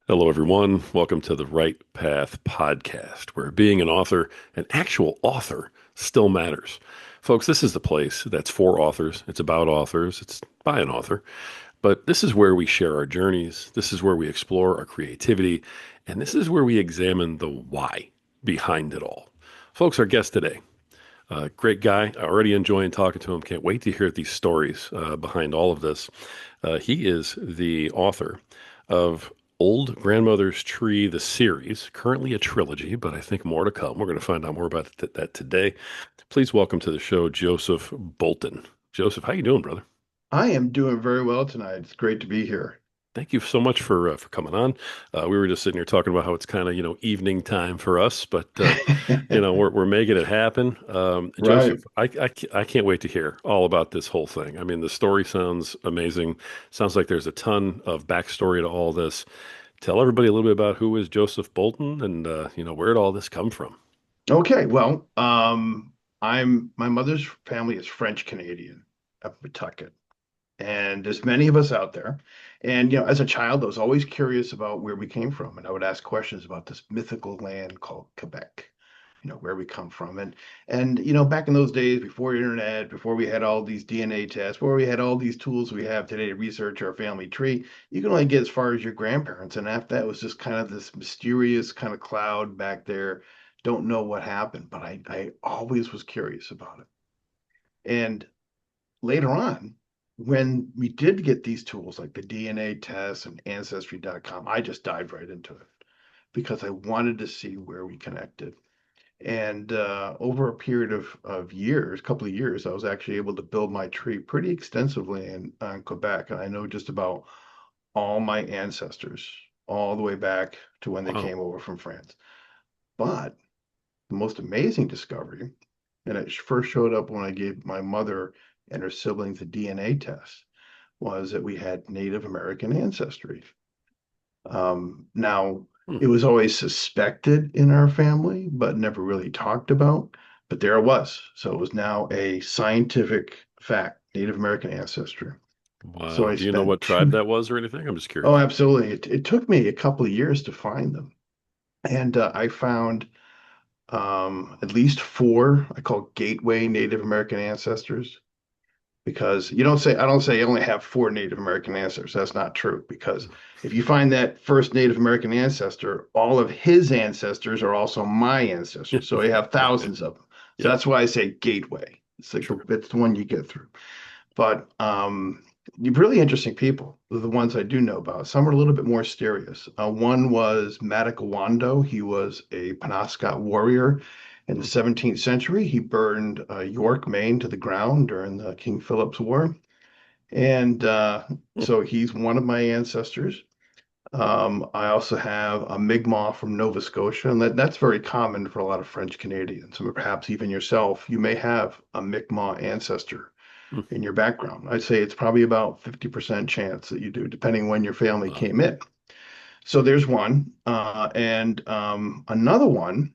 Hello, everyone. Welcome to the Right Path podcast, where being an author, an actual author, still matters. Folks, this is the place that's for authors. It's about authors. It's by an author. But this is where we share our journeys. This is where we explore our creativity. And this is where we examine the why behind it all. Folks, our guest today, great guy. Already enjoying talking to him. Can't wait to hear these stories behind all of this. He is the author of Old Grandmother's Tree, the series, currently a trilogy, but I think more to come. We're going to find out more about that today. Please welcome to the show, Joseph Bolton. Joseph, how you doing, brother? I am doing very well tonight. It's great to be here. Thank you so much for coming on. We were just sitting here talking about how it's kind of evening time for us, but we're making it happen. Right. Joseph, I can't wait to hear all about this whole thing. I mean, the story sounds amazing. Sounds like there's a ton of backstory to all this. Tell everybody a little bit about who is Joseph Bolton and where did all this come from? Okay. Well, my mother's family is French Canadian up in Pawtucket, and there's many of us out there. And as a child, I was always curious about where we came from, and I would ask questions about this mythical land called Quebec. Where we come from, and back in those days, before internet, before we had all these DNA tests, before we had all these tools we have today to research our family tree, you can only get as far as your grandparents, and after that it was just kind of this mysterious kind of cloud back there. Don't know what happened, but I always was curious about it. And later on, when we did get these tools like the DNA tests and ancestry.com, I just dived right into it because I wanted to see where we connected. And over a period of years, couple of years, I was actually able to build my tree pretty extensively in Quebec. And I know just about all my ancestors, all the way back to when they Wow. came over from France. But the most amazing discovery, and it first showed up when I gave my mother and her siblings a DNA test, was that we had Native American ancestry. Now, Hmm. it was always suspected in our family, but never really talked about. But there it was. So it was now a scientific fact, Native American ancestry. So Wow. I Do you know spent what tribe two, that was or anything? I'm just oh, curious. absolutely. It took me a couple of years to find them. And I found at least four, I call gateway Native American ancestors. Because I don't say I only have four Native American ancestors. That's not true. Because if you find that first Native American ancestor, all of his ancestors are also my ancestors. So I have thousands of them. So Yep. that's why I say gateway. It's like Sure. it's the one you get through. But you're really interesting people, the ones I do know about. Some are a little bit more mysterious. One was Matagawando. He was a Penobscot warrior in the Hmm. 17th century. He burned York, Maine to the ground during the King Philip's War. And Hmm. so he's one of my ancestors. I also have a Mi'kmaq from Nova Scotia, and that's very common for a lot of French Canadians. And perhaps even yourself, you may have a Mi'kmaq ancestor Hmm. in your background. I'd say it's probably about 50% chance that you do, depending when your family Wow. came in. So there's one. And another one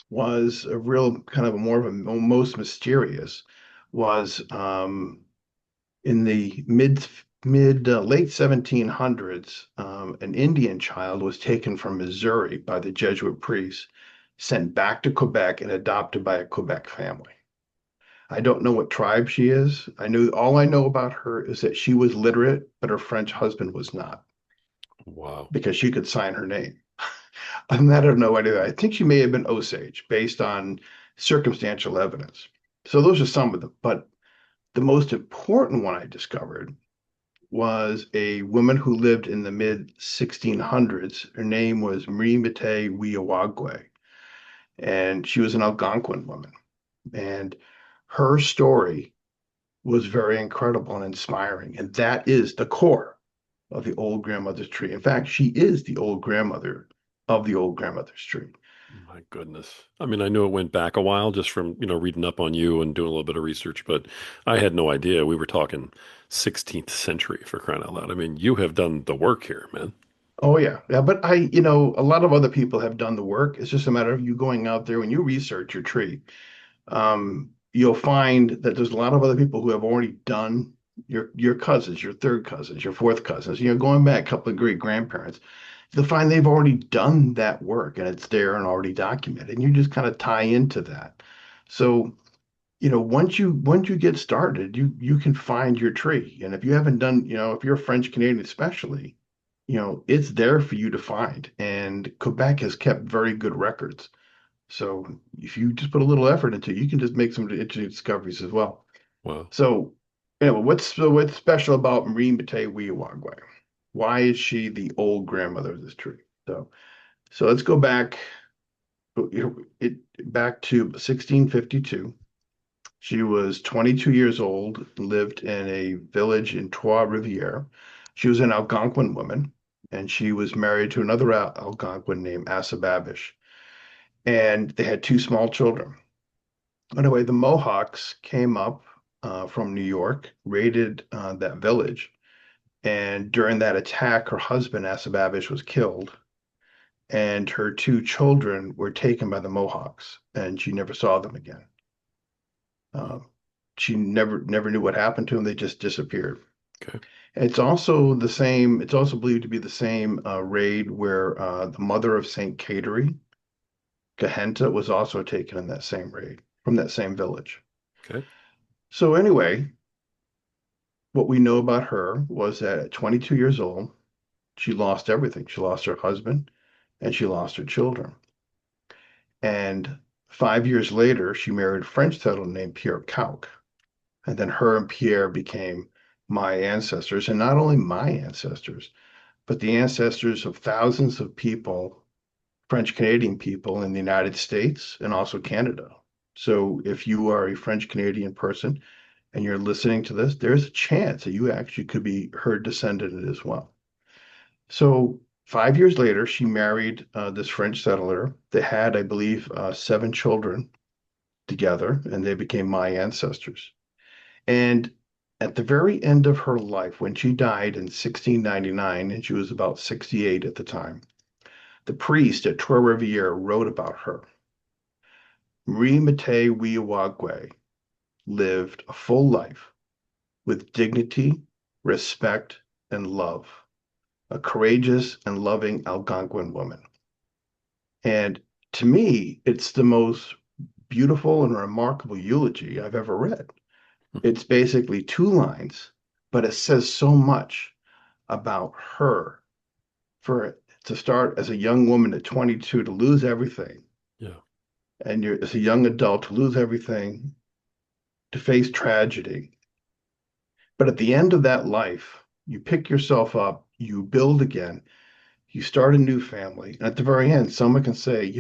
was a real kind of a more of a most mysterious was in the mid late 1700s, an Indian child was taken from Missouri by the Jesuit priests, sent back to Quebec and adopted by a Quebec family. I don't know what tribe she is. All I know about her is that she was literate, but her French husband was not Wow. because she could sign her name. Other than that, I don't know any of that. I think she may have been Osage based on circumstantial evidence. So those are some of them. But the most important one I discovered was a woman who lived in the mid 1600s. Her name was Mrimite Wiawagwe, and she was an Algonquin woman. And her story was very incredible and inspiring. And that is the core of the old grandmother's tree. In fact, she is the old grandmother of the old grandmother's tree. My goodness. I mean, I knew it went back a while just from, reading up on you and doing a little bit of research, but I had no idea. We were talking 16th century for crying out loud. I mean, you have done the work here, man. Oh yeah. Yeah, but a lot of other people have done the work. It's just a matter of you going out there when you research your tree. You'll find that there's a lot of other people who have already done your cousins, your third cousins, your fourth cousins, going back a couple of great grandparents, you'll find they've already done that work and it's there and already documented. And you just kind of tie into that. So, once you get started, you can find your tree. And if you haven't done, if you're a French Canadian especially, it's there for you to find. And Quebec has kept very good records. So if you just put a little effort into it, you can just make some interesting discoveries as well. Wow. So, what's special about Marie Matei Wiawagwe? Why is she the old grandmother of this tree? So let's go back to 1652. She was 22 years old, lived in a village in Trois-Rivières. She was an Algonquin woman, and she was married to another Algonquin named Assababish. And they had two small children. Anyway, the Mohawks came up from New York, raided that village. And during that attack, her husband, Assababish, was killed. And her two children were taken by the Mohawks, and she never saw them again. Hmm. Uh, she never knew what happened to them. They just disappeared. Okay. It's also the same. It's also believed to be the same raid where the mother of Saint Cateri, Gahenta, was also taken in that same raid from that same village. Okay. So anyway, what we know about her was that at 22 years old, she lost everything. She lost her husband and she lost her children. And 5 years later, she married a French settler named Pierre Cauch. And then her and Pierre became my ancestors, and not only my ancestors, but the ancestors of thousands of people, French Canadian people in the United States and also Canada. So if you are a French Canadian person and you're listening to this, there's a chance that you actually could be her descendant as well. So 5 years later, she married this French settler. They had, I believe, 7 children together, and they became my ancestors. And at the very end of her life, when she died in 1699, and she was about 68 at the time, the priest at Trois-Rivières wrote about her. Marie Matei Wiawagwe lived a full life with dignity, respect, and love, a courageous and loving Algonquin woman. And to me, it's the most beautiful and remarkable eulogy I've ever read. Hmm. It's basically two lines, but it says so much about her for to start as a young woman at 22 to lose everything, Yeah. and you're as a young adult to lose everything, to face tragedy. But at the end of that life, you pick yourself up, you build again, you start a new family. And at the very end, someone can say,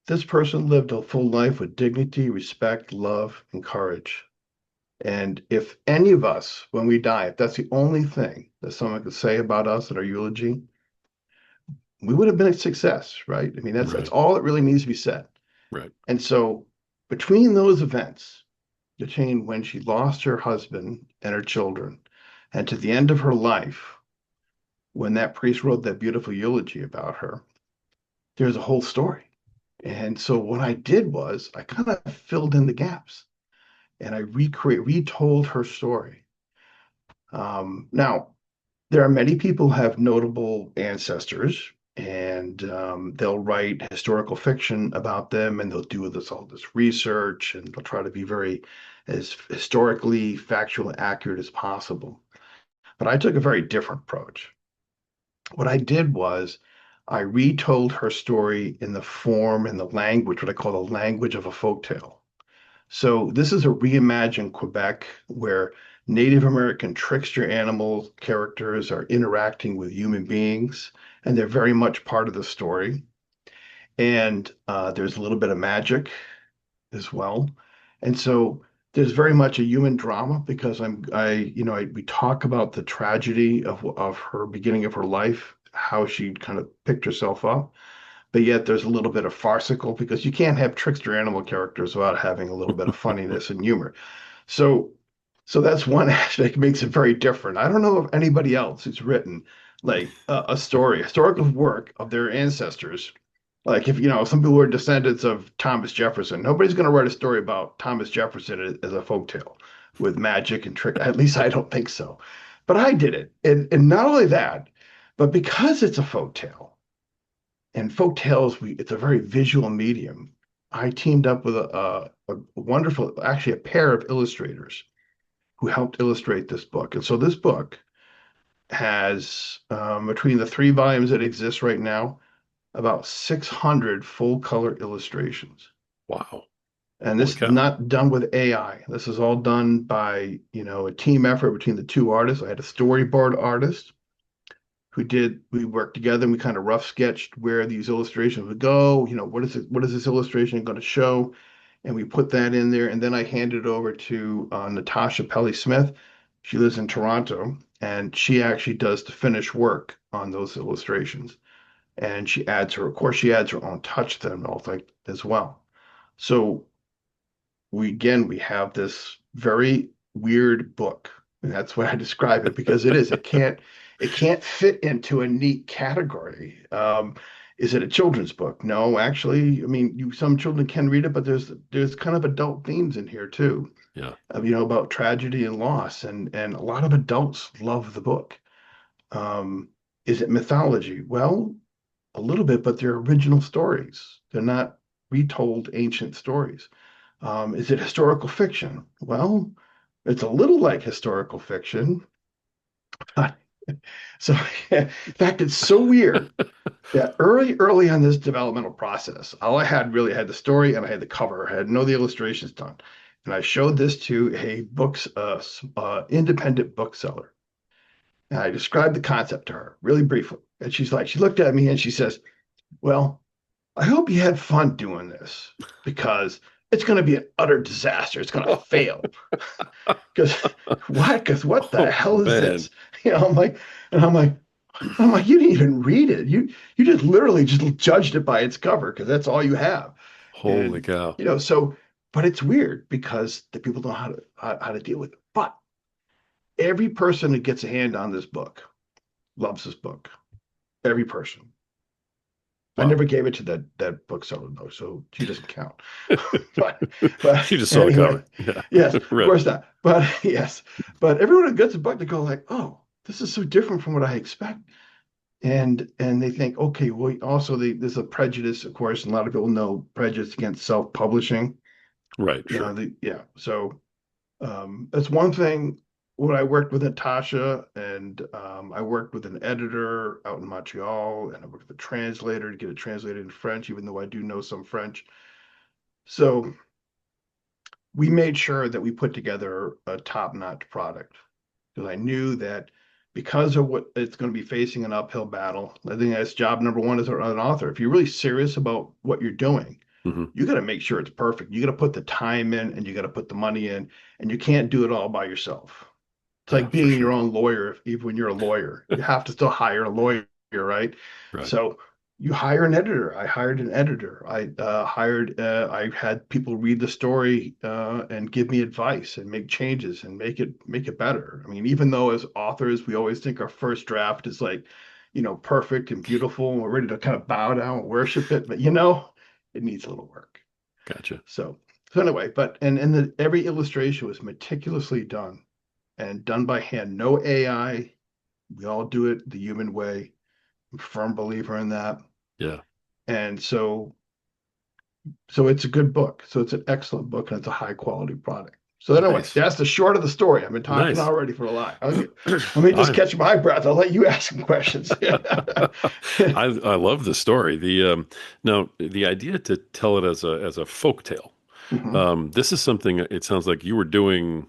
this person lived a full life with dignity, respect, love, and courage. And if any of us, when we die, if that's the only thing that someone could say about us in our eulogy, we would have been a success, right? I mean, that's Right. all that really needs to be said. Right. And so between those events, between when she lost her husband and her children, and to the end of her life, when that priest wrote that beautiful eulogy about her, there's a whole story. And so what I did was I kind of filled in the gaps and I retold her story. Now, there are many people who have notable ancestors, and they'll write historical fiction about them, and they'll do all this research, and they'll try to be very as historically factual and accurate as possible. But I took a very different approach. What I did was I retold her story in the form and the language, what I call the language of a folktale. So this is a reimagined Quebec where Native American trickster animal characters are interacting with human beings, and they're very much part of the story. And there's a little bit of magic as well. And so there's very much a human drama because we talk about the tragedy of her beginning of her life, how she kind of picked herself up, but yet there's a little bit of farcical because you can't have trickster animal characters without having a little bit of funniness and humor. So, so that's one aspect makes it very different. I don't know of anybody else who's written like a story, historical work of their ancestors. Like if some people are descendants of Thomas Jefferson, nobody's going to write a story about Thomas Jefferson as a folktale. with magic and trick. At least I don't think so. But I did it. And not only that, but because it's a folk tale, and folk tales, it's a very visual medium. I teamed up with a wonderful, actually a pair of illustrators who helped illustrate this book. And so this book has, between the three volumes that exist right now, about 600 full color illustrations. Wow. And Holy this is cow. not done with AI. This is all done by, a team effort between the two artists. I had a storyboard artist we worked together and we kind of rough sketched where these illustrations would go, what is this illustration going to show? And we put that in there. And then I handed it over to Natasha Pelly Smith. She lives in Toronto and she actually does the finished work on those illustrations. And of course, she adds her own touch to them all like as well. So we have this very weird book. And that's why I describe it because it can't fit into a neat category. Is it a children's book? No, actually, I mean, some children can read it, but there's kind of adult themes in here too, Yeah. about tragedy and loss, and a lot of adults love the book. Um, is it mythology? Well, a little bit, but they're original stories. They're not retold ancient stories. Is it historical fiction? Well, it's a little like historical fiction. So, in fact, it's so weird that early on this developmental process, all I had really had the story and I had the cover. I had no the illustrations done, and I showed this to a independent bookseller. And I described the concept to her really briefly, and she looked at me and she says, "Well, I hope you had fun doing this because it's going to be an utter disaster. It's going to fail." Because what? Because what the Oh, hell is man. this? I'm like, and I'm like, you didn't even read it. You just literally just judged it by its cover because that's all you have. Holy And cow. but it's weird because the people know how to deal with it. But every person that gets a hand on this book loves this book. Every person. I Wow. never gave it to that bookseller though, so she doesn't count. But She just saw the anyway, cover. Yeah. yes, of Right. course not. But yes, but everyone who gets a book, they go like, "Oh, this is so different from what I expect," and they think, okay, well, also there's a prejudice, of course, and a lot of people know prejudice against self-publishing. Right. Sure. Yeah. So that's one thing. When I worked with Natasha, and I worked with an editor out in Montreal, and I worked with a translator to get it translated in French, even though I do know some French. So we made sure that we put together a top-notch product because I knew that because of what it's going to be facing an uphill battle. I think that's job number one as an author. If you're really serious about what you're doing, Hmm. you got to make sure it's perfect. You got to put the time in and you got to put the money in, and you can't do it all by yourself. It's Yeah, like for being your sure. own lawyer, even when you're a lawyer. You have to still hire a lawyer, right? Right. So you hire an editor. I hired an editor. I had people read the story and give me advice and make changes and make it better. I mean, even though as authors, we always think our first draft is like, perfect and beautiful, and we're ready to kind of bow down and worship it, but it needs a little work. Gotcha. So anyway, but every illustration was meticulously done and done by hand. No AI. We all do it the human way. I'm a firm believer in that. Yeah. And so it's a good book. So it's an excellent book and it's a high quality product. So anyway, Nice. that's the short of the story. I've been talking Nice. already for a lot. Let me just I catch my breath. I'll let you ask some questions. I love the story. Now the idea to tell it as a folk tale. Mhm. This is something it sounds like you were doing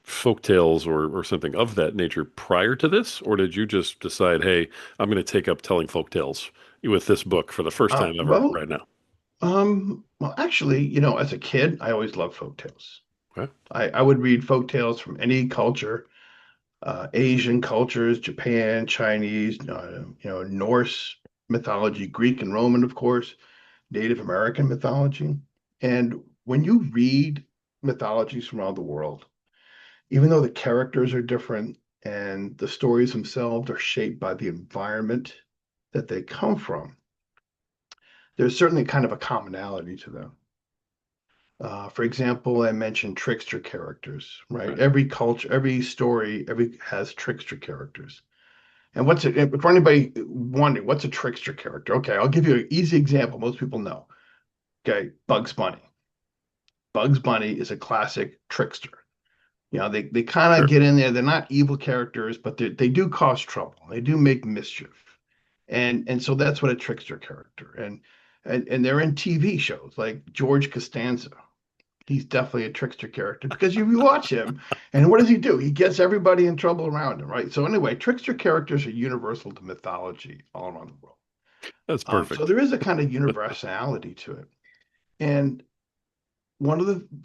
folk tales or something of that nature prior to this, or did you just decide, hey, I'm going to take up telling folk tales with this book for the first time ever Well, right now? actually, as a kid, I always loved folk tales. Okay. I would read folk tales from any culture, Asian cultures, Japan, Chinese, Norse mythology, Greek and Roman, of course, Native American mythology. And when you read mythologies from around the world, even though the characters are different and the stories themselves are shaped by the environment that they come from, there's certainly kind of a commonality to them. For example, I mentioned trickster characters, right? Right. Every culture, every story, every has trickster characters. And what's it for anybody wondering, what's a trickster character? Okay, I'll give you an easy example most people know. Okay, Bugs Bunny. Bugs Bunny is a classic trickster. They kind of Sure. get in there. They're not evil characters, but they do cause trouble. They do make mischief. And so that's what a trickster character. And they're in TV shows like George Costanza. He's definitely a trickster character because you watch him, and what does he do? He gets everybody in trouble around him, right? So anyway, trickster characters are universal to mythology all around the world. That's So perfect. there is a kind of universality to it. And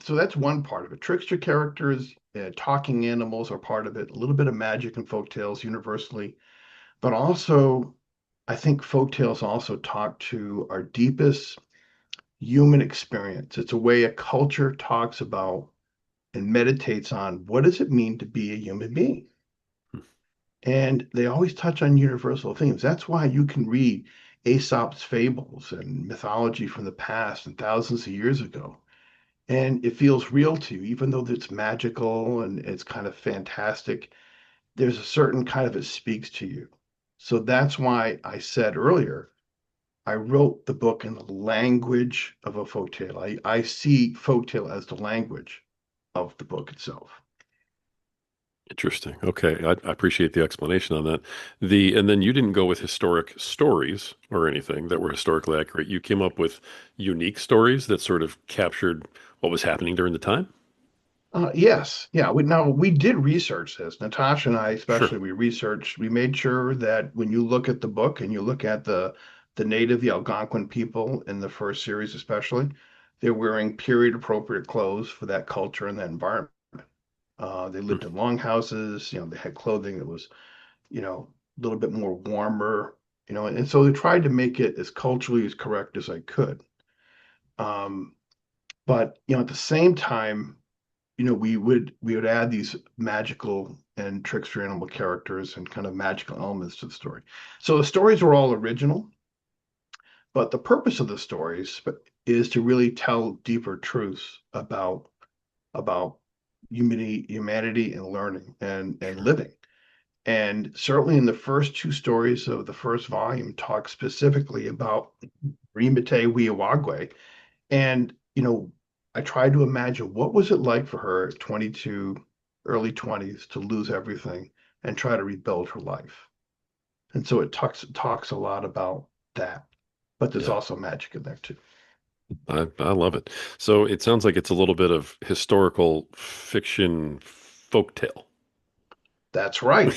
so that's one part of it. Trickster characters, talking animals are part of it. A little bit of magic and folk tales universally, but also I think folk tales also talk to our deepest human experience. It's a way a culture talks about and meditates on what does it mean to be a human being. And they always touch on universal themes. That's why you can read Aesop's fables and mythology from the past and thousands of years ago and it feels real to you, even though it's magical and it's kind of fantastic. There's a certain kind of it speaks to you. So that's why I said earlier, I wrote the book in the language of a folktale. I see folktale as the language of the book itself. Interesting. Okay, I appreciate the explanation on that. And then you didn't go with historic stories or anything that were historically accurate. You came up with unique stories that sort of captured what was happening during the time. Yes, yeah. We did research this. Natasha and I, Sure. especially, we researched. We made sure that when you look at the book and you look at the Algonquin people in the first series, especially, they're wearing period appropriate clothes for that culture and that environment. They Hmm. lived in longhouses. They had clothing that was, a little bit more warmer. And so they tried to make it as culturally as correct as I could. Um, but at the same time we would add these magical and trickster animal characters and kind of magical elements to the story. So the stories were all original, but the purpose of the stories is to really tell deeper truths about humanity and learning and Sure. living. And certainly in the first two stories of the first volume talk specifically about Rimete Wiawagwe, and, I tried to imagine what was it like for her at 22, early 20s to lose everything and try to rebuild her life. And so it talks a lot about that, but there's Yeah, also magic in there too. I love it. So it sounds like it's a little bit of historical fiction folktale. That's right.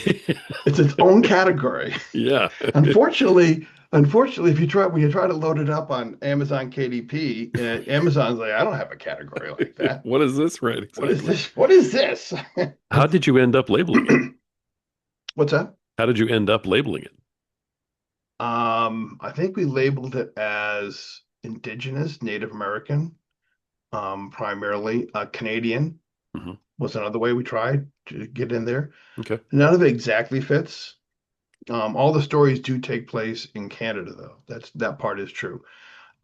It's its own category. Yeah. Unfortunately, if you try when you try to load it up on Amazon KDP, Amazon's like, I don't have a category like that. What is this? Right, What is exactly. this? What is this? How did you end up labeling it? What's that? How did you end up labeling it? I think we labeled it as Indigenous, Native American, primarily. Canadian Hmm. was another way we tried to get in there. Okay. None of it exactly fits. All the stories do take place in Canada, though. That part is true.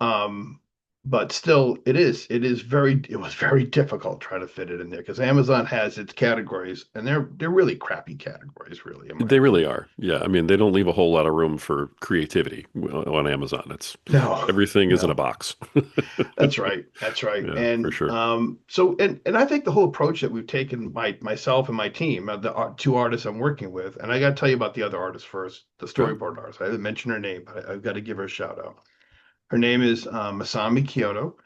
Um, but still, it was very difficult trying to fit it in there because Amazon has its categories, and they're really crappy categories, really, in my They really opinion. are. Yeah. I mean, they don't leave a whole lot of room for creativity on Amazon. It's No, everything is in a no. box. That's right. That's right. Yeah, for And sure. and I think the whole approach that we've taken, myself and my team, two artists I'm working with, and I got to tell you about the other artist first, the Good. storyboard artist. I didn't mention her name, but I've got to give her a shout out. Her name is Masami Kyoto,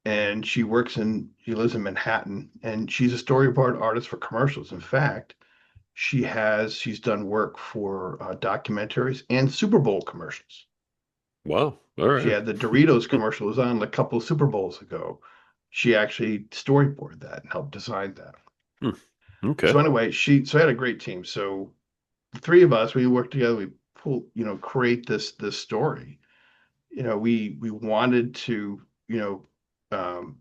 and she lives in Manhattan, and she's a storyboard artist for commercials. In fact, she's done work for documentaries and Super Bowl commercials. Wow. All She right. had the Doritos commercial was on a couple of Super Bowls ago. She actually storyboarded that and helped design that. Hmm. Okay. So anyway, I had a great team. So the three of us, we worked together. We create this story. We wanted to,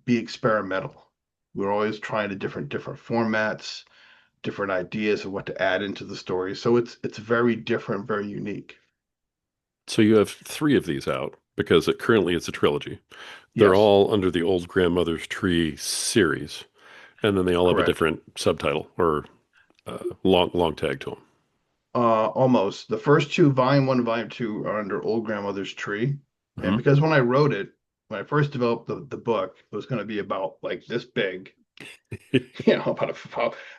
be experimental. We're always trying to different formats, different ideas of what to add into the story. So it's very different, very unique. So you have three of these out. because currently it's a trilogy. They're Yes, all under the Old Grandmother's Tree series, and then they all have a correct. different subtitle or long tag to them. Almost. The first two, volume one and volume two, are under Old Grandmother's Tree. And Hmm. because when I wrote it, when I first developed the book, it was going to be about like this big,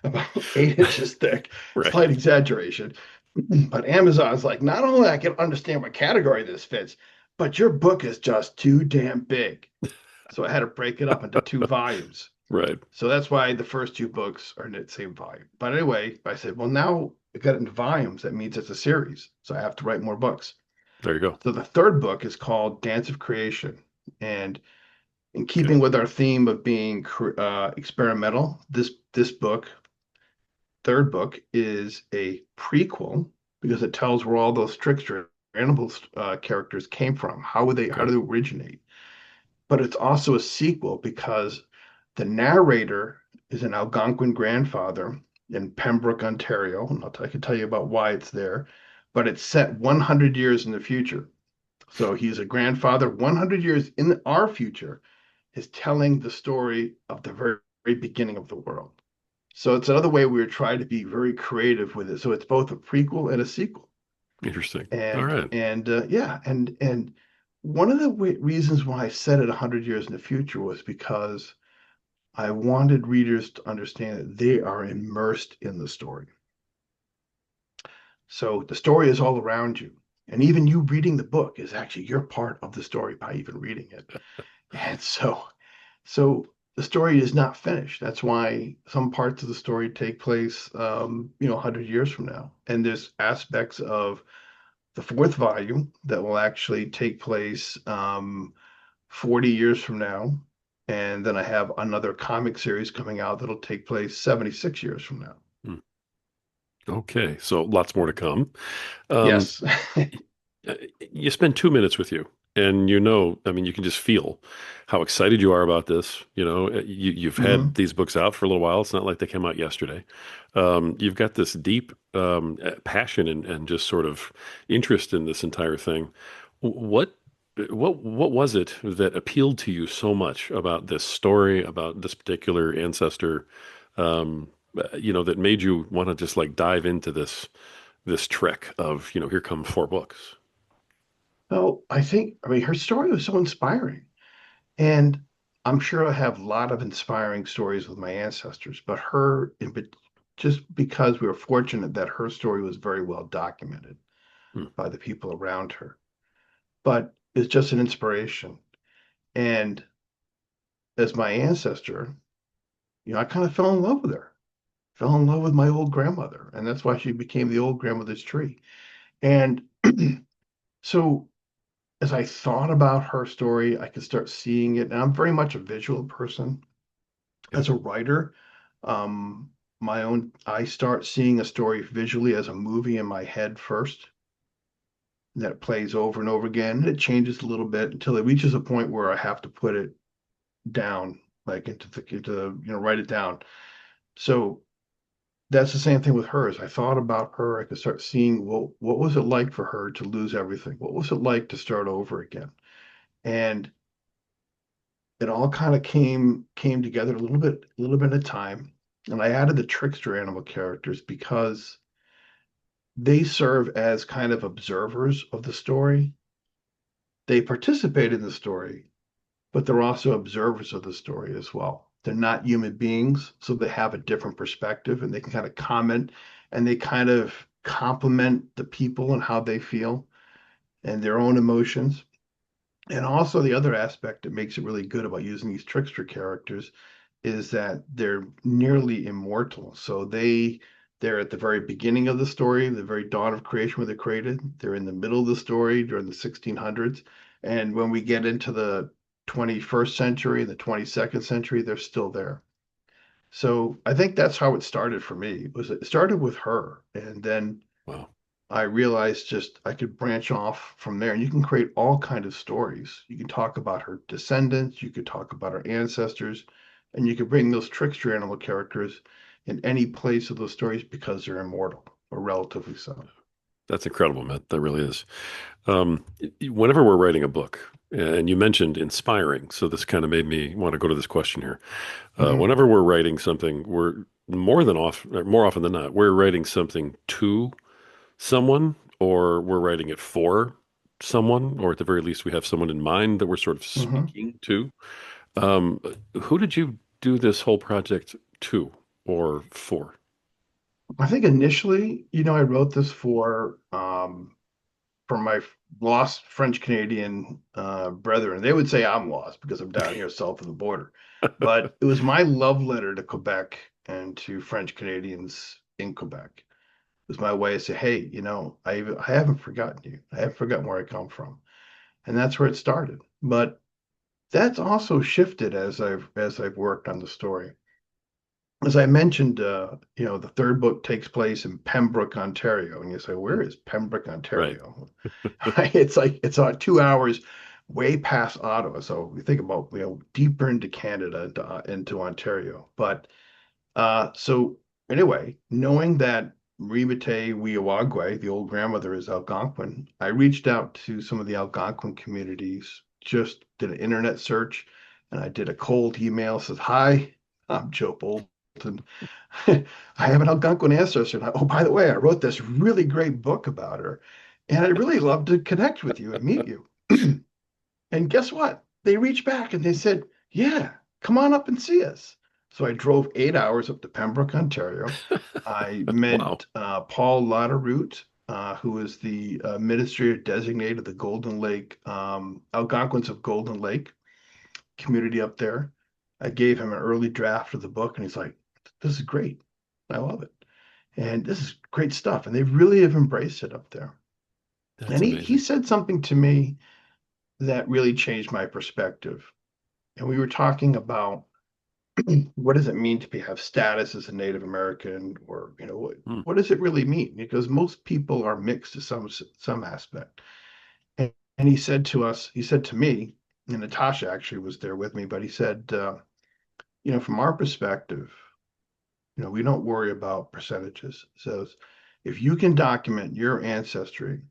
about 8 inches thick, Right. slight exaggeration. But Amazon's like, not only I can understand what category this fits, but your book is just too damn big. So I had to break it up into two volumes. Right. So that's why the first two books are in the same volume. But anyway, I said, well, now I got it in volumes. That means it's a series. So I have to write more books. There you go. So the third book is called Dance of Creation. And in Okay. keeping with our theme of being experimental, this book, third book, is a prequel because it tells where all those trickster animals characters came from. How Okay. do they originate? But it's also a sequel because the narrator is an Algonquin grandfather in Pembroke, Ontario. And I can tell you about why it's there, but it's set 100 years in the future. So he's a grandfather 100 years in our future is telling the story of the very beginning of the world. So it's another way we were trying to be very creative with it. So it's both a prequel and a sequel. Interesting. All And right. yeah, and one of the reasons why I set it 100 years in the future was because I wanted readers to understand that they are immersed in the story. So the story is all around you. And even you reading the book is actually you're part of the story by even reading it. And so the story is not finished. That's why some parts of the story take place 100 years from now. And there's aspects of the fourth volume that will actually take place 40 years from now. And then I have another comic series coming out that'll take place 76 years from now. Hmm. Okay. So lots more to come. Um, Yes. uh, you spend 2 minutes with you, and I mean, you can just feel how excited you are about this. You've had Hmm. these books out for a little while. It's not like they came out yesterday. You've got this deep passion and just sort of interest in this entire thing. What what was it that appealed to you so much about this story, about this particular ancestor, that made you want to just like dive into this trek of, here come four books. Well, I mean, her story was so inspiring. And I'm sure I have a lot of inspiring stories with my ancestors, but just because we were fortunate that her story was very well documented Hmm. by the people around her, but it's just an inspiration. And as my ancestor, I kind of fell in love with her, fell in love with my old grandmother, and that's why she became the old grandmother's tree. And so as I thought about her story, I could start seeing it. And I'm very much a visual person. Okay. As a writer, I start seeing a story visually as a movie in my head first, that it plays over and over again. And it changes a little bit until it reaches a point where I have to put it down, like write it down. So that's the same thing with hers. I thought about her. I could start seeing, well, what was it like for her to lose everything? What was it like to start over again? And it all kind of came together a little bit at a time. And I added the trickster animal characters because they serve as kind of observers of the story. They participate in the story, but they're also observers of the story as well. They're not human beings, so they have a different perspective and they can kind of comment and they kind of complement the people and how they feel and their own emotions. And also the other aspect that makes it really good about using these trickster characters is that they're nearly immortal. So they're at the very beginning of the story, the very dawn of creation where they're created. They're in the middle of the story during the 1600s. And when we get into the 21st century, the 22nd century, they're still there. So I think that's how it started for me. It started with her, and then Wow. I realized just I could branch off from there, and you can create all kind of stories. You can talk about her descendants, you could talk about her ancestors, and you could bring those trickster animal characters in any place of those stories because they're immortal or relatively so. That's incredible, man. That really is. Whenever we're writing a book, and you mentioned inspiring, so this kind of made me want to go to this question here. Hmm. Whenever we're writing something, we're more often than not, we're writing something to someone, or we're writing it for someone, or at the very least, we have someone in mind that we're sort of Hmm. speaking to. Um, who did you do this whole project to or for? I think initially, I wrote this for my lost French Canadian brethren. They would say I'm lost because I'm down here south of the border. But it was my love letter to Quebec and to French Canadians in Quebec. It was my way to say, hey, I haven't forgotten you. I haven't forgotten where I come from. And that's where it started. But that's also shifted as I've worked on the story. As I mentioned, the third book takes place in Pembroke, Ontario, and you say, "Where is Pembroke, Right. Ontario?" Right? It's like it's on 2 hours way past Ottawa. So we think about deeper into Canada into Ontario. But so anyway, knowing that Rimete Wiawagwe, the old grandmother, is Algonquin, I reached out to some of the Algonquin communities, just did an internet search, and I did a cold email, says, "Hi, I'm Joe Bolton. I have an Algonquin ancestor. And oh, by the way, I wrote this really great book about her, and I'd really love to connect with you and meet you." And guess what? They reached back and they said, yeah, come on up and see us. So I drove 8 hours up to Pembroke, Ontario. I Wow. met Paul Latteroute, who is the administrator designated of the Golden Lake, Algonquins of Golden Lake community up there. I gave him an early draft of the book, and he's like, this is great. I love it. And this is great stuff. And they really have embraced it up there. That's And he amazing. said something to me that really changed my perspective. And we were talking about what does it mean to have status as a Native American, or Hmm. what does it really mean? Because most people are mixed to some aspect. And he said to me, and Natasha actually was there with me, but he said, from our perspective, we don't worry about percentages. So if you can document your ancestry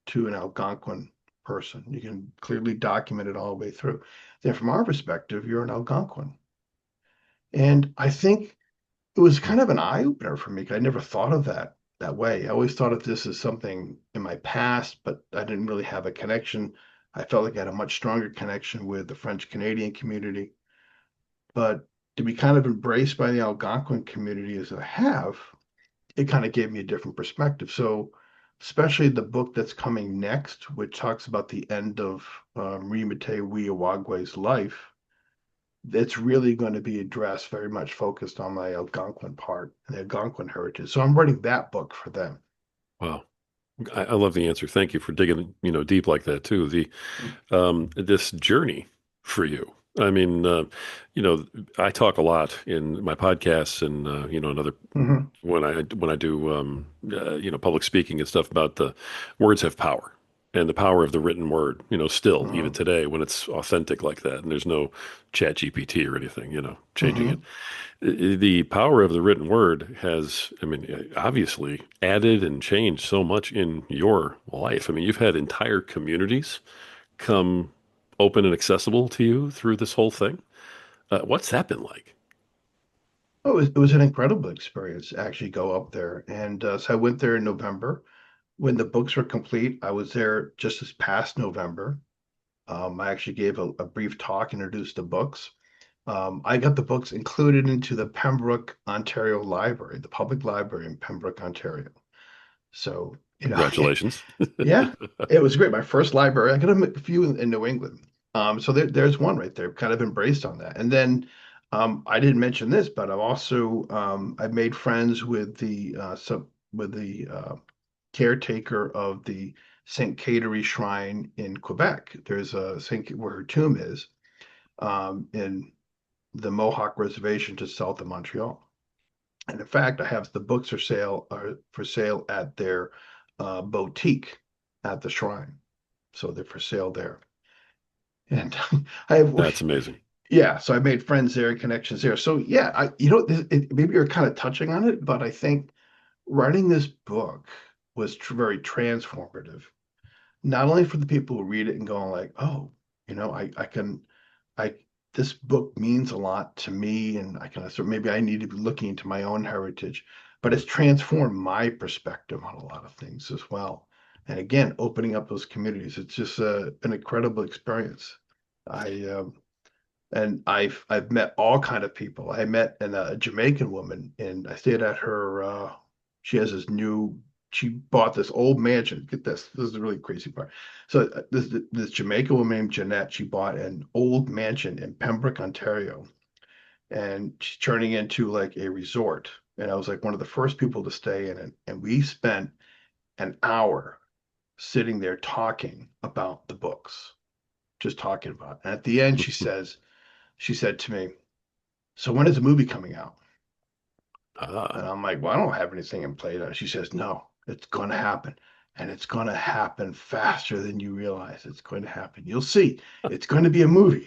to an Algonquin person, you can clearly document it all the way through. Then from our perspective, you're an Algonquin. And I think it was kind of an eye opener for me. 'Cause I never thought of that way. I always thought of this as something in my past, but I didn't really have a connection. I felt like I had a much stronger connection with the French Canadian community. But to be kind of embraced by the Algonquin community as I have, it kind of gave me a different perspective. So, especially the book that's coming next, which talks about the end of Rimete Wiawagwe's life, it's really going to be addressed very much focused on my Algonquin part and the Algonquin heritage. So I'm writing that book for them. Wow. I love the answer. Thank you for digging, deep like that too. This journey for you. I mean, you know, I talk a lot in my podcasts and another Mm-hmm. when I do public speaking and stuff about the words have power and the power of the written word. Still even Mm-hmm. today when it's authentic like that, and there's no Chat GPT or anything, changing it. Mm-hmm. The power of the written word has, I mean, obviously added and changed so much in your life. I mean, you've had entire communities come open and accessible to you through this whole thing. What's that been like? Oh, it was an incredible experience to actually go up there. And so I went there in November. When the books were complete, I was there just this past November. I actually gave a brief talk, introduced the books. I got the books included into the Pembroke, Ontario Library, the public library in Pembroke, Ontario. So, Congratulations. yeah, it was great. My first library. I got a few in New England. So there's one right there, kind of embraced on that. And then I didn't mention this, but I've made friends with the caretaker of the St. Cateri Shrine in Quebec. There's a St. where her tomb is in the Mohawk Reservation just south of Montreal. And in fact, I have the books for sale at their boutique at the shrine. So they're for sale there. And I have, That's amazing. yeah, so I made friends there and connections there. So yeah, maybe you're kind of touching on it, but I think writing this book was very transformative, not only for the people who read it and going like, oh, I can, I this book means a lot to me, and I can sort maybe I need to be looking into my own heritage, but Mm. it's transformed my perspective on a lot of things as well. And again, opening up those communities, it's just an incredible experience. I and I've met all kind of people. I met a Jamaican woman, and I stayed at her. She has this new. She bought this old mansion. Get this. This is the really crazy part. So this Jamaican woman named Jeanette. She bought an old mansion in Pembroke, Ontario, and she's turning into like a resort. And I was like one of the first people to stay in it. And we spent an hour sitting there talking about the books, just talking about it. And at the end, she said to me, so when is the movie coming out? Ah, And I'm like, well, I don't have anything in play. She says, no, it's going to happen. And it's going to happen faster than you realize. It's going to happen. You'll see. It's going to be a movie.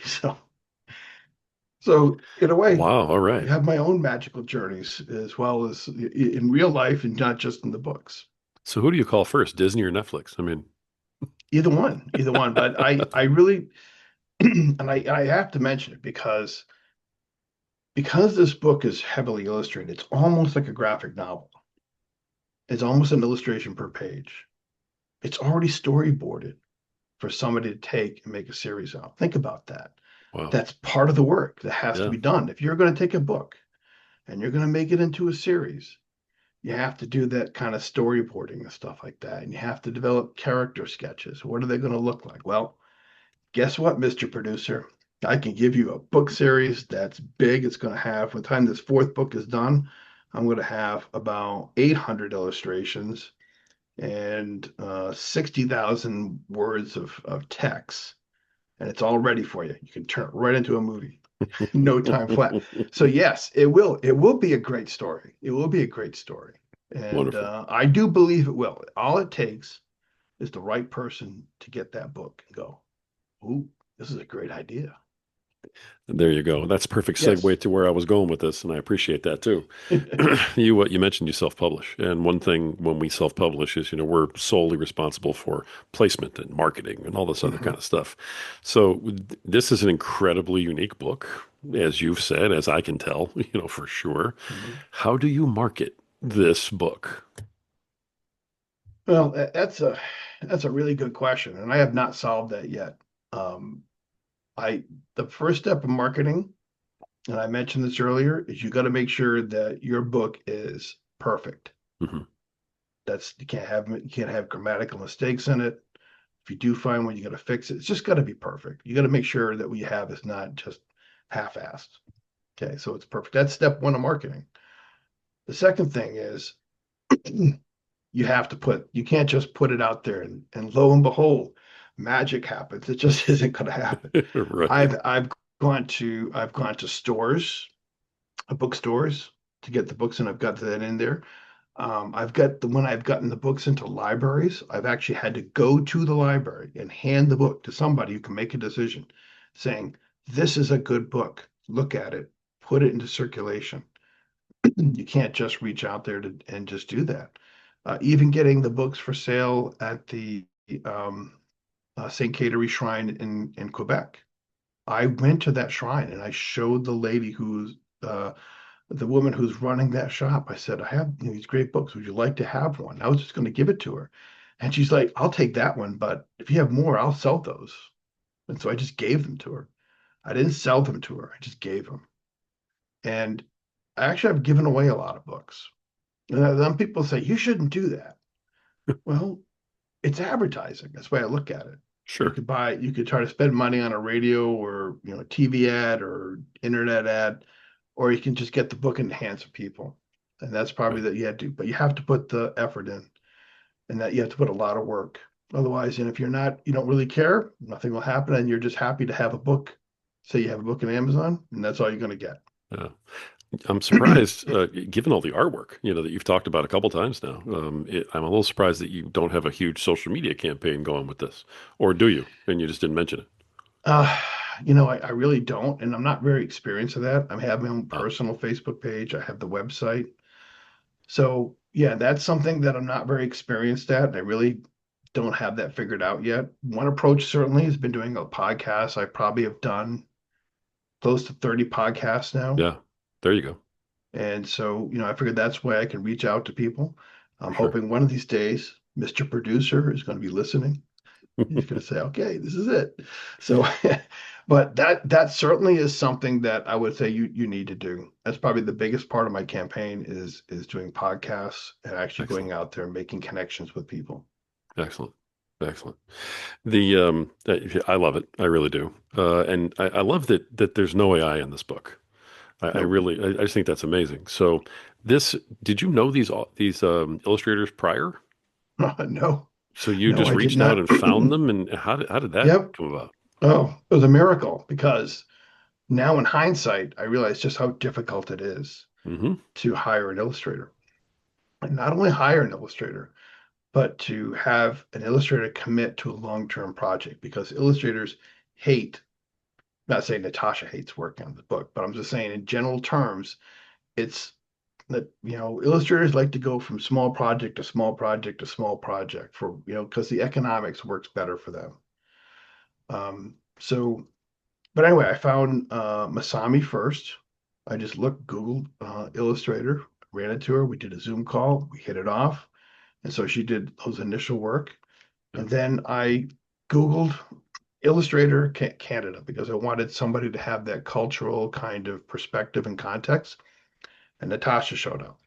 So in a way, wow. All I right. have my own magical journeys as well as in real life and not just in the books. So who do you call first, Disney or Netflix? I mean, Either one, either one. But I really, and I have to mention it because this book is heavily illustrated. It's almost like a graphic novel. It's almost an illustration per page. It's already storyboarded for somebody to take and make a series out. Think about that. wow. That's part of the work that has to Yeah. be done. If you're going to take a book and you're going to make it into a series, you have to do that kind of storyboarding and stuff like that. And you have to develop character sketches. What are they going to look like? Well, guess what, Mr. Producer? I can give you a book series that's big. It's going to have, by the time this fourth book is done, I'm going to have about 800 illustrations and 60,000 words of text, and it's all ready for you. You can turn it right into a movie. No time flat. So yes, it will. It will be a great story. It will be a great story, and Wonderful. I do believe it will. All it takes is the right person to get that book and go, "Ooh, this is a great idea." There you go. That's a perfect Yes. segue to where I was going with this, and I appreciate that too. You mentioned you self-publish, and one thing when we self-publish is we're solely responsible for placement and marketing and all this other Mhm. kind of stuff. So this is an incredibly unique book, as you've said, as I can tell, for sure. Mhm. How do you market this book? Well, that's a really good question, and I have not solved that yet. Um, I the first step of marketing, and I mentioned this earlier, is you got to make sure that your book is perfect. Hmm. That's you can't have grammatical mistakes in it. If you do find one, you got to fix it. It's just got to be perfect. You got to make sure that what you have is not just half-assed. Okay, so it's perfect. That's step one of marketing. The second thing is you can't just put it out there and lo and behold, magic happens. It just isn't going to happen. Right. I've gone to stores, bookstores to get the books, and I've got that in there. When I've gotten the books into libraries, I've actually had to go to the library and hand the book to somebody who can make a decision saying, this is a good book. Look at it, put it into circulation. You can't just reach out there and just do that. Even getting the books for sale at the um, St. Catherine Shrine in Quebec. I went to that shrine and I showed the lady the woman who's running that shop. I said, I have these great books. Would you like to have one? I was just going to give it to her. And she's like, I'll take that one, but if you have more, I'll sell those. And so I just gave them to her. I didn't sell them to her. I just gave them. And actually, I've given away a lot of books. And then people say, you shouldn't do that. Well, it's advertising. That's the way I look at it. Sure. You could try to spend money on a radio or TV ad or internet ad, or you can just get the book in the hands of people. And that's probably Right. that you have to, but you have to put the effort in and that you have to put a lot of work. Otherwise, if you don't really care, nothing will happen. And you're just happy to have a book. Say you have a book in Amazon and that's all you're going to Yeah. I'm surprised, given all the artwork, that you've talked about a couple times now. I'm a little surprised that you don't have a huge social media campaign going with this, or do you? And you just didn't mention it. Uh, I really don't, and I'm not very experienced at that. I have my own Ah, personal Facebook page. I have the website. So yeah, that's something that I'm not very experienced at. And I really don't have that figured out yet. One approach certainly has been doing a podcast. I probably have done close to 30 podcasts now. Yeah, there you go. And so, I figured that's why I can reach out to people. For I'm sure. hoping one of these days, Mr. Producer is going to be listening. He's going to say, okay, this is it. So, but that certainly is something that I would say you need to do. That's probably the biggest part of my campaign is doing podcasts and actually going Excellent. out there and making connections with people. Excellent. Excellent. I love it. I really do. And I love that there's no AI in this book. No, I just think that's amazing. So this, did you know these illustrators prior? no, So you no, just I did reached out not. and found them, and how did that Yep. come about? Oh, it was a miracle because now in hindsight, I realize just how difficult it is Hmm. to hire an illustrator. And not only hire an illustrator, but to have an illustrator commit to a long-term project because illustrators hate, not saying Natasha hates working on the book, but I'm just saying in general terms, it's that, illustrators like to go from small project to small project to small project for, because the economics works better for them. So, but anyway, I found Masami first. I just Googled Illustrator, ran it to her. We did a Zoom call. We hit it off. And so she did those initial work. Yeah. And then I Googled Illustrator Canada because I wanted somebody to have that cultural kind of perspective and context. And Natasha showed up.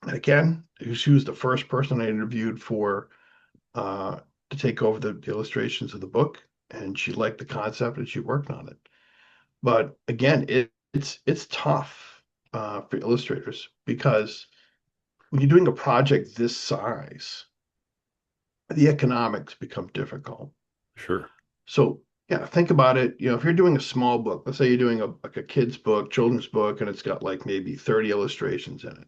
And again, she was the first person I interviewed for uh, to take over the illustrations of the book. And she liked the concept and she worked on it. But again, it's tough for illustrators because when you're doing a project this size, the economics become difficult. Sure. So yeah, think about it. If you're doing a small book, let's say you're doing like a kid's book, children's book, and it's got like maybe 30 illustrations in it.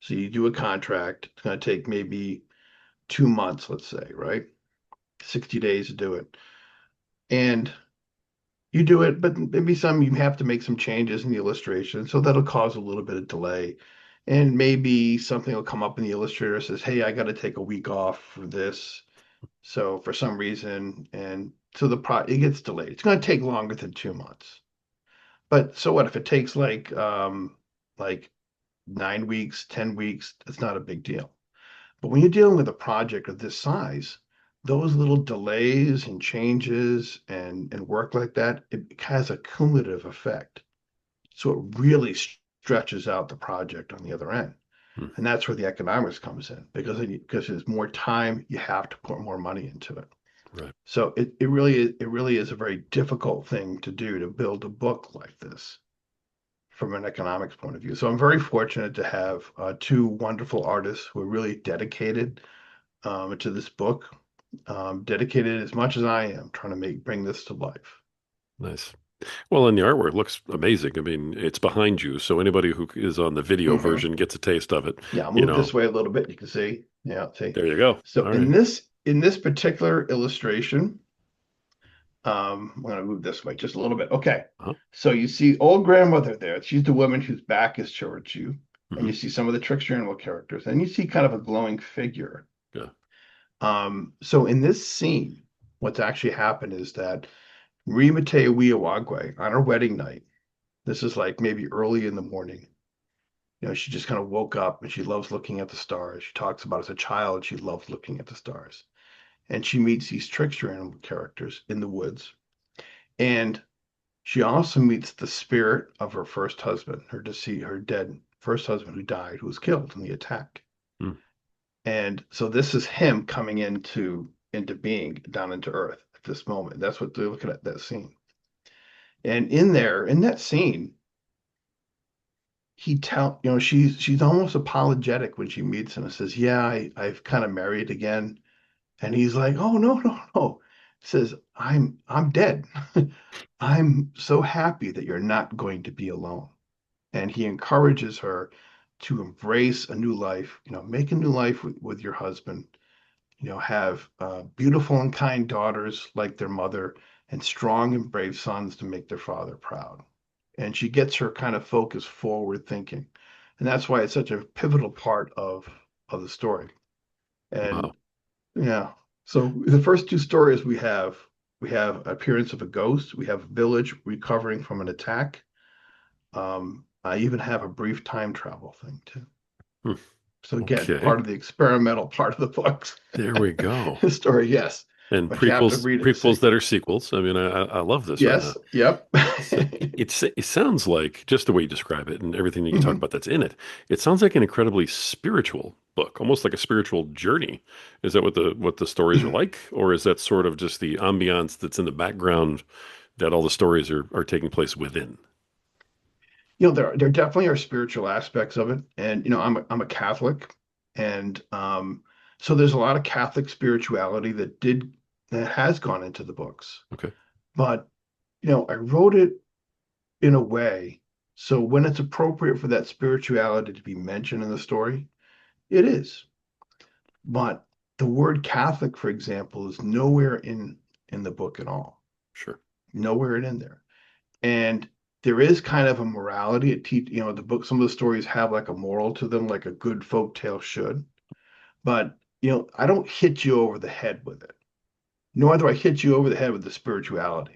So you do a contract. It's going to take maybe 2 months, let's say, right? 60 days to do it. And you do it, but maybe you have to make some changes in the illustration. So that'll cause a little bit of delay. And maybe something will come up in the illustrator says, hey, I got to take a week off for this. So for some reason, and so it gets delayed. It's going to take longer than 2 months. But so what if it takes like 9 weeks, 10 weeks? It's not a big deal. But when you're dealing with a project of this size, those little delays and changes and work like that, it has a cumulative effect. So it really stretches out the project on the other end. Hmm. And that's where the economics comes in because there's more time, you have to put more money into it. Right. So it really is a very difficult thing to do to build a book like this from an economics point of view. So I'm very fortunate to have two wonderful artists who are really dedicated to this book, dedicated as much as I am trying to bring this to life. Nice. Well, and the artwork looks amazing. I mean, it's behind you, so anybody who is on the video Hmm. version gets a taste of it. Yeah, I'll You move know, this way a little bit. You can see. Yeah, see. there you go. So All in right. this particular illustration, I'm going to move this way just a little bit. Okay. Uh-huh. So you see old grandmother there. She's the woman whose back is towards you. And Hmm. you see some of the trickster animal characters. And you see kind of a glowing figure. Yeah. So in this scene, what's actually happened is that Rimate Wiawagwe on her wedding night, this is like maybe early in the morning. She just kind of woke up and she loves looking at the stars. She talks about as a child, she loved looking at the stars. And she meets these trickster animal characters in the woods. And she also meets the spirit of her first husband, her dead first husband who died, who was killed in the attack. Hmm. And so this is him coming into being down into earth at this moment. That's what they're looking at that scene. And in that scene, she's almost apologetic when she meets him and says, "Yeah, I've kind of married again." And he's like, "Oh no, no, no." Says, I'm dead. I'm so happy that you're not going to be alone. And he encourages her to embrace a new life, make a new life with your husband, have beautiful and kind daughters like their mother, and strong and brave sons to make their father proud. And she gets her kind of focused forward thinking. And that's why it's such a pivotal part of the story. And Wow. yeah, so the first two stories we have appearance of a ghost, we have a village recovering from an attack. I even have a brief time travel thing too. Hmm. So again, Okay. part of the experimental part of the books. There we go. The story, yes, And but you have to read it to prequels see. that are sequels. I mean, I love this right now. Yes, yep. So it sounds like just the way you describe it and everything that you talk Mhm. about that's in it. It sounds like an incredibly spiritual book, almost like a spiritual journey. Is that what the stories are like, or is that sort of just the ambiance that's in the background that all the stories are taking place within? There definitely are spiritual aspects of it, and I'm a Catholic, and so there's a lot of Catholic spirituality that has gone into the books. Okay, But I wrote it in a way so when it's appropriate for that spirituality to be mentioned in the story, it is. But the word Catholic, for example, is nowhere in the book at all. sure. Nowhere in there. And there is kind of a morality. The book, some of the stories have like a moral to them, like a good folk tale should. But, I don't hit you over the head with it, nor do I hit you over the head with the spirituality.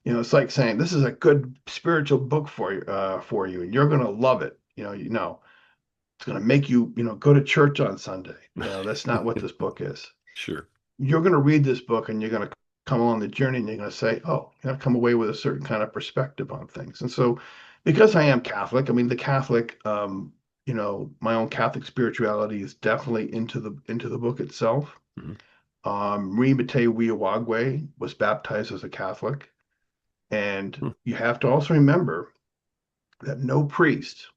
It's like saying this is a good spiritual book for you, and you're going to love it. It's going to make you, go to church on Sunday. That's not what this book is. Sure. You're going to read this book and you're going to come along the journey and you're going to say, oh, you're going to come away with a certain kind of perspective on things. And so, because I am Catholic, I mean, the Catholic, my own Catholic spirituality is definitely into the book itself. Mhm. Marie Matei Wiawagwe was baptized as a Catholic. And Hmm. you have to also remember that no priest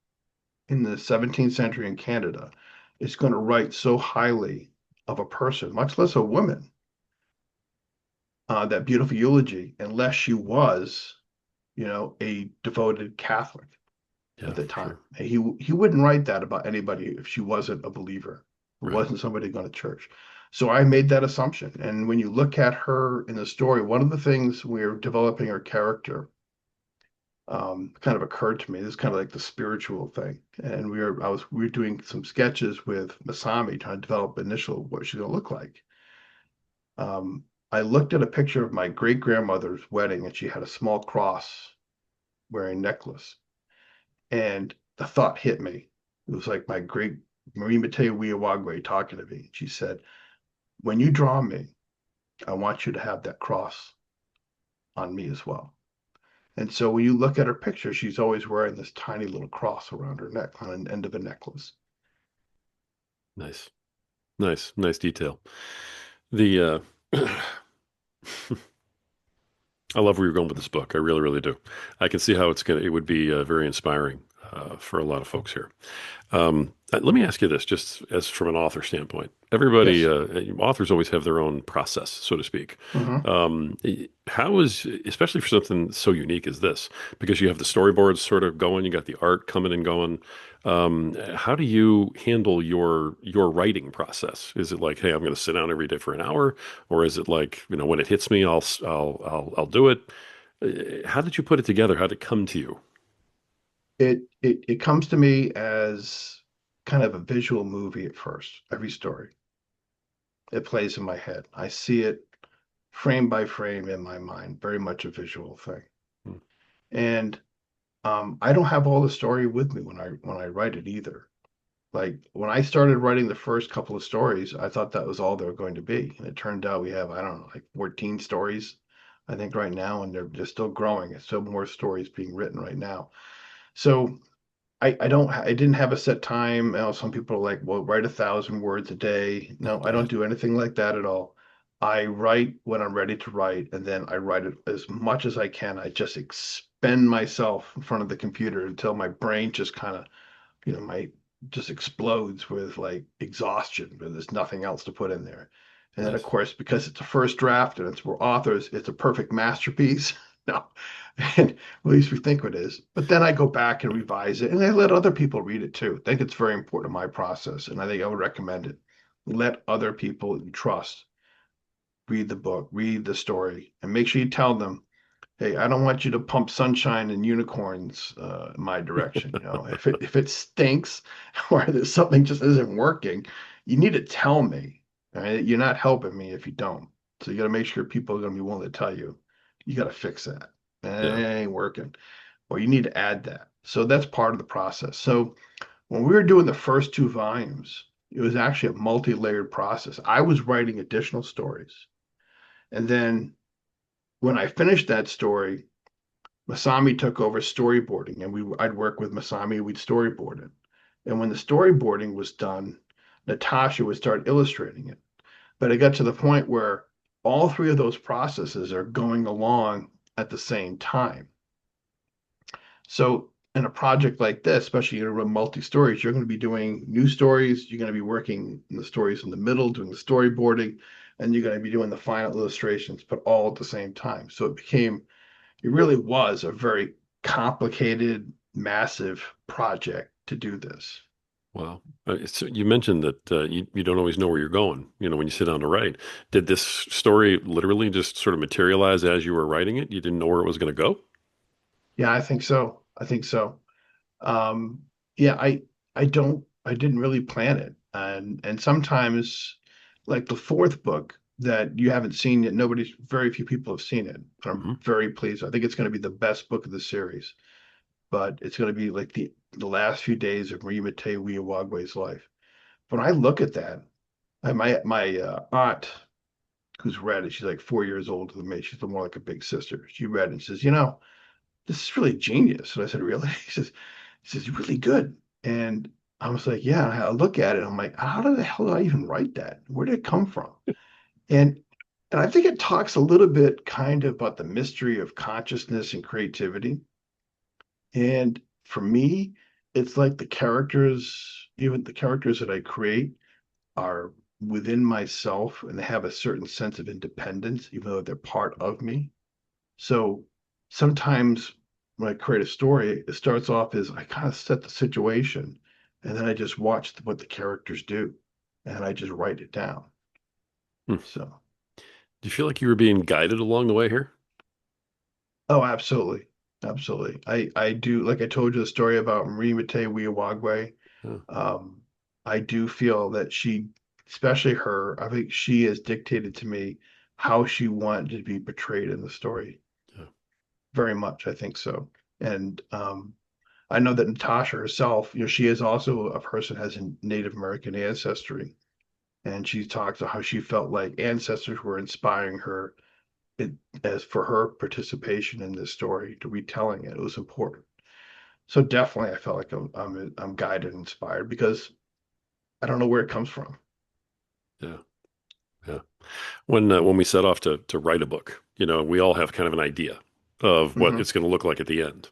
in the 17th century in Canada is going to write so highly of a person, much less a woman, that beautiful eulogy, unless she was, a devoted Catholic at Yeah, the for time. sure. He wouldn't write that about anybody if she wasn't a believer, who Right. wasn't somebody going to church. So I made that assumption. And when you look at her in the story, one of the things we're developing her character kind of occurred to me. This is kind of like the spiritual thing. And we were doing some sketches with Masami trying to develop initial what she's going to look like. Um, I looked at a picture of my great grandmother's wedding, and she had a small cross wearing a necklace. And the thought hit me. It was like my great Marie Mateo Wiawagwe talking to me. She said, when you draw me, I want you to have that cross on me as well. And so when you look at her picture, she's always wearing this tiny little cross around her neck on an end of a necklace. Nice. Nice. Nice detail. The I love where you're going with this book. I really, really do. I can see how it would be very inspiring for a lot of folks here. Let me ask you this, just as from an author standpoint. Everybody, Yes. authors always have their own process, so to speak. Hmm. How is, especially for something so unique as this, because you have the storyboards sort of going, you got the art coming and going. How do you handle your writing process? Is it like, hey, I'm going to sit down every day for an hour, or is it like, when it hits me, I'll do it? How did you put it together? How did it come to you? It comes to me as kind of a visual movie at first, every story. It plays in my head. I see it frame by frame in my mind, very much a visual thing. Hmm. And I don't have all the story with me when I write it either. Like when I started writing the first couple of stories, I thought that was all they were going to be. And it turned out we have, I don't know, like 14 stories, I think right now, and they're still growing. It's still more stories being written right now. So I didn't have a set time. Some people are like, well, write 1,000 words a day. No, I don't Right. do anything like that at all. I write when I'm ready to write, and then I write it as much as I can. I just expend myself in front of the computer until my brain just kind of, my just explodes with like exhaustion, but there's nothing else to put in there. And then of Nice. course, because it's a first draft and it's for authors, it's a perfect masterpiece. No, and at least we think it is. But then I go back and revise it, and I let other people read it too. I think it's very important in my process, and I think I would recommend it. Let other people you trust read the book, read the story, and make sure you tell them, hey, I don't want you to pump sunshine and unicorns in my direction. If it stinks or there's something just isn't working, you need to tell me. All right? You're not helping me if you don't. So you got to make sure people are going to be willing to tell you. You got to fix that. And Yeah. it ain't working. Or you need to add that. So that's part of the process. So when we were doing the first two volumes, it was actually a multi-layered process. I was writing additional stories. And then when I finished that story, Masami took over storyboarding, and I'd work with Masami, we'd storyboard it. And when the storyboarding was done, Natasha would start illustrating it. But it got to the point where all three of those processes are going along at the same time. So in a project like this, especially in a multi-stories, you're going to be doing new stories, you're going to be working in the stories in the middle, doing the storyboarding, and you're going to be doing the final illustrations, but all at the same time. So it really was a very complicated, massive project to do this. Wow. So you mentioned that you don't always know where you're going, when you sit down to write. Did this story literally just sort of materialize as you were writing it? You didn't know where it was going to go? Yeah, I think so. I think so. Um, yeah, I didn't really plan it. And sometimes like the fourth book that you haven't seen yet, very few people have seen it. But I'm Hmm. very pleased. I think it's going to be the best book of the series, but it's going to be like the last few days of Rimate Wiawagwe's life. When I look at that, my aunt who's read it, she's like 4 years older than me. She's more like a big sister. She read it and says, this is really genius. And I said, really? He says, really good. And I was like, yeah. And I look at it. I'm like, how the hell did I even write that? Where did it come from? And and I think it talks a little bit kind of about the mystery of consciousness and creativity. And for me, it's like even the characters that I create are within myself and they have a certain sense of independence, even though they're part of me. So sometimes when I create a story, it starts off as I kind of set the situation and then I just watch what the characters do and I just write it down. Hmm. So, Do you feel like you were being guided along the way here? oh, absolutely. Absolutely. I do, like I told you the story about Marie Matei Wiawagwe. Yeah, Um, I do feel that especially her, I think she has dictated to me how she wanted to be portrayed in the story. yeah, Very much, I think so. And I know that Natasha herself, she is also a person who has a Native American ancestry, and she talks about how she felt like ancestors were inspiring her it, as for her participation in this story, to retelling it. It was important. So definitely, I felt like I'm guided and inspired because I don't know where it comes from. yeah, yeah. When we set off to write a book, we all have kind of an idea of what Hmm. it's going to look like at the end.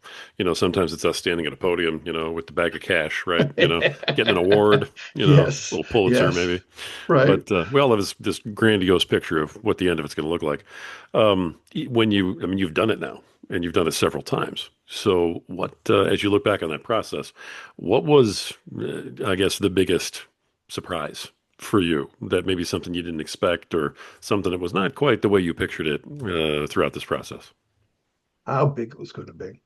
Sometimes it's us standing at a podium, with the bag of cash, right? Getting an award, a Yes, little Pulitzer yes, maybe. right. But we all have this grandiose picture of what the end of it's going to look like. I mean, you've done it now, and you've done it several times. So, as you look back on that process, what was, I guess, the biggest surprise for you that maybe something you didn't expect or something that was not quite the way you pictured it throughout this process? How big it was going to be,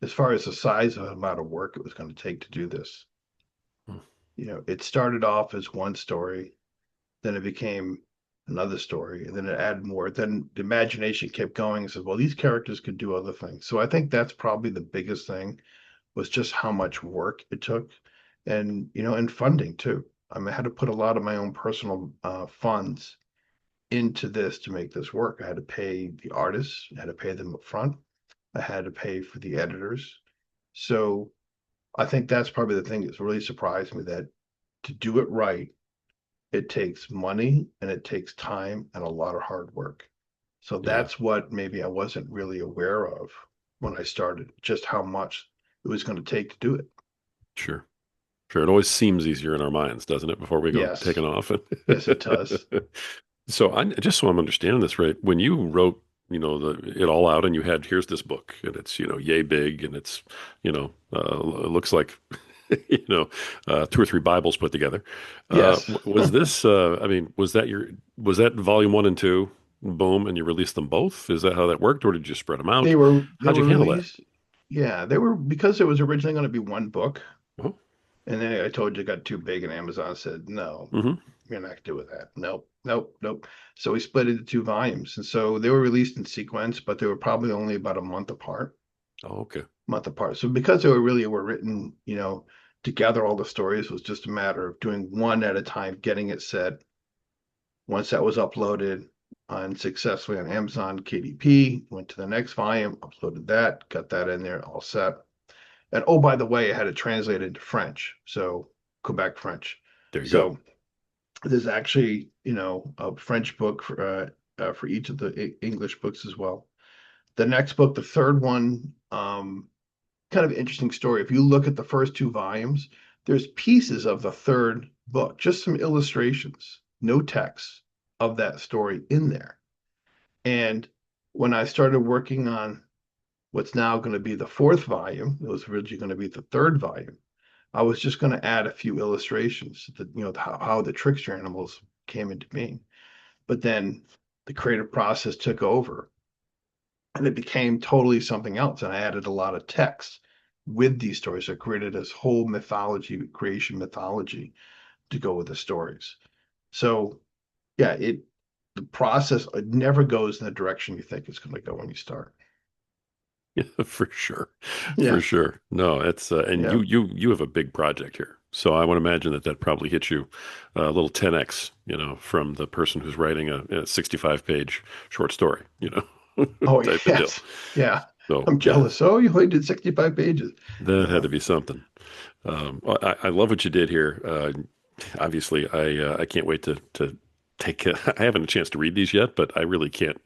as far as the size of the amount of work it was going to take to do this. Hmm. It started off as one story, then it became another story, and then it added more. Then the imagination kept going and said, well, these characters could do other things. So I think that's probably the biggest thing was just how much work it took and funding too. I mean, I had to put a lot of my own personal funds into this to make this work. I had to pay the artists, I had to pay them up front, I had to pay for the editors. So I think that's probably the thing that's really surprised me that to do it right, it takes money and it takes time and a lot of hard work. So Yeah, that's what maybe I wasn't really aware of when I started, just how much it was going to take to do it. sure. Sure. It always seems easier in our minds, doesn't it, before we go taking Yes, off? yes, it does. So just so I'm understanding this right, when you wrote, it all out and you had, here's this book and it's, yay big and it's, it looks like, you know, two or three Bibles put together. Yes. Was this, I mean, was that volume one and two? boom, and you released them both? Is that how that worked, or did you spread them out? They How'd you were handle that? released. Yeah, they were because it was originally going to be one book, Oh, and then I told you it got too big, and Amazon said no, mm-hmm. you're not doing that. Nope, nope, nope. So we split it into two volumes, and so they were released in sequence, but they were probably only about a month apart. Oh, okay. Month apart. So because they were written, together, all the stories was just a matter of doing one at a time, getting it set. Once that was uploaded on successfully on Amazon KDP, went to the next volume, uploaded that, got that in there, all set. And oh, by the way, I had it translated into French, so Quebec French. There you go. So there's actually, a French book for each of the English books as well. The next book, the third one, kind of interesting story. If you look at the first two volumes, there's pieces of the third book, just some illustrations, no text of that story in there. And when I started working on what's now going to be the fourth volume, it was originally going to be the third volume. I was just going to add a few illustrations that, how the trickster animals came into being. But then the creative process took over and it became totally something else. And I added a lot of text with these stories. I created this whole mythology, creation mythology to go with the stories. So yeah, the process it never goes in the direction you think it's going to go when you start. Yeah, for sure. For Yeah, sure. No, it's and yeah. you have a big project here. So I would imagine that that probably hit you a little 10x, from the person who's writing a 65-page short story, Oh type of deal. yes, yeah. So I'm yeah, jealous. Oh, you only did 65 pages. that had Yeah. to be something. I love what you did here. Obviously, I can't wait to take. I haven't a chance to read these yet, but I really can't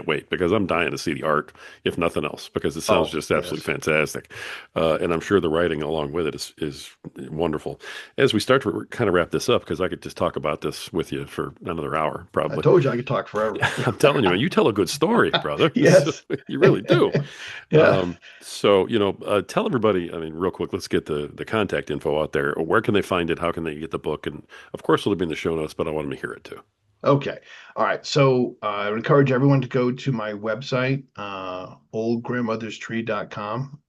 wait because I'm dying to see the art, if nothing else, because it sounds Oh just absolutely yes. fantastic, and I'm sure the writing along with it is wonderful. As we start to kind of wrap this up, because I could just talk about this with you for another hour, I probably. told you I could talk forever. I'm telling you, man, you tell a good story, brother. So, Yes. you really do. Yeah. So, tell everybody, I mean, real quick, let's get the contact info out there. Where can they find it? How can they get the book? And of course, it'll be in the show notes, but I want them to hear it too. Okay. All right. So I would encourage everyone to go to my website, oldgrandmotherstree.com.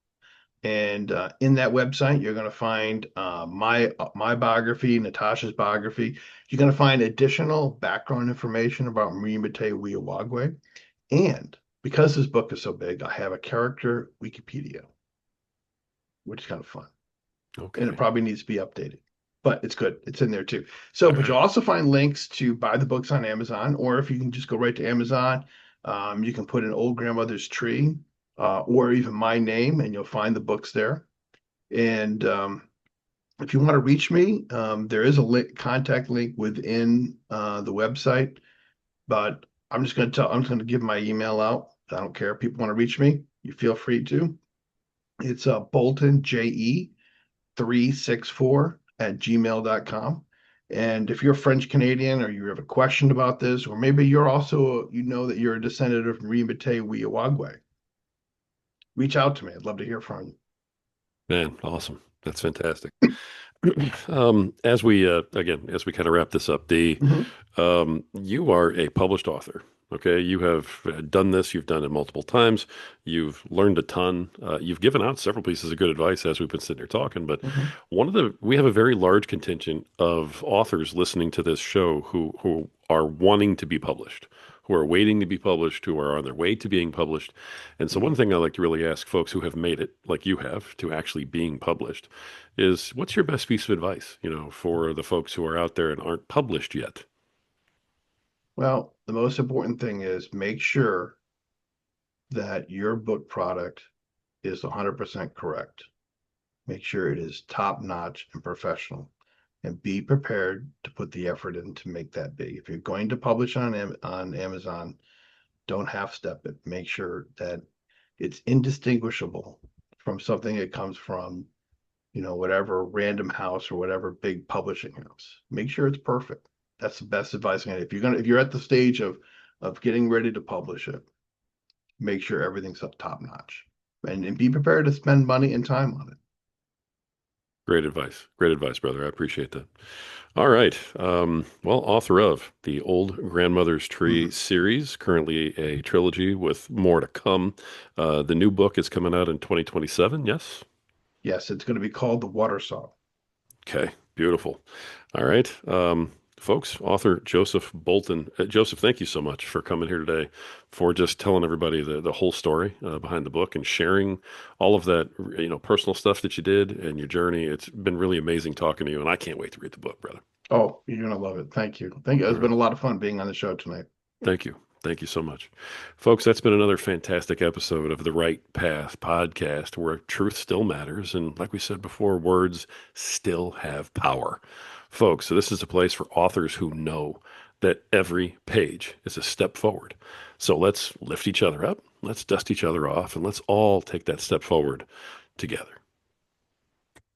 And in that website, you're going to find my biography, Natasha's biography. You're going to find additional background information about Marie Matei Wiawagwe. And because this book is so big, I have a character Wikipedia, which is kind of fun. And it Okay. probably needs to be updated, but it's good. It's in there too. So, All but right. you'll also find links to buy the books on Amazon, or if you can just go right to Amazon, you can put in Old Grandmother's Tree, or even my name, and you'll find the books there. And if you want to reach me, there is a contact link within the website, but I'm just going to give my email out. I don't care if people want to reach me. You feel free to. It's Bolton, JE364 @gmail.com. And if you're French Canadian or you have a question about this, or maybe you're also, that you're a descendant of Rimate Wiawagwe, reach out to me. I'd love to hear from you. Man, awesome. That's fantastic. As we kind of wrap this up, Mhm, you are a published author. Okay, you have done this. You've done it multiple times. You've learned a ton. You've given out several pieces of good advice as we've been sitting here talking. But mhm. we have a very large contingent of authors listening to this show who are wanting to be published, who are waiting to be published, who are on their way to being published. And so, one Mhm. thing I like to really ask folks who have made it, like you have, to actually being published, is what's your best piece of advice, for the folks who are out there and aren't published yet? Well, the most important thing is make sure that your book product is 100% correct. Make sure it is top notch and professional, and be prepared to put the effort in to make that big. If you're going to publish on Amazon, don't half step it. Make sure that it's indistinguishable from something that comes from, whatever random house or whatever big publishing house. Make sure it's perfect. That's the best advice I can. If you're at the stage of getting ready to publish it, make sure everything's up top notch, and be prepared to spend money and time on it. Great advice. Great advice, brother. I appreciate that. All right. Well, author of the Old Grandmother's Tree Mhm. series, currently a trilogy with more to come. The new book is coming out in 2027. Yes. Yes, it's going to be called The Water Song. Okay. Beautiful. All right. Folks, author Joseph Bolton. Joseph, thank you so much for coming here today, for just telling everybody the whole story behind the book and sharing all of that, personal stuff that you did and your journey. It's been really amazing talking to you, and I can't wait to read the book, brother. Oh, you're going to love it. Thank you. Thank you. All It's been right. a lot of fun being on the show tonight. Thank you. Thank you so much. Folks, that's been another fantastic episode of the Right Path podcast where truth still matters. And like we said before, words still have power. Folks, so this is a place for authors who know that every page is a step forward. So let's lift each other up, let's dust each other off, and let's all take that step forward together.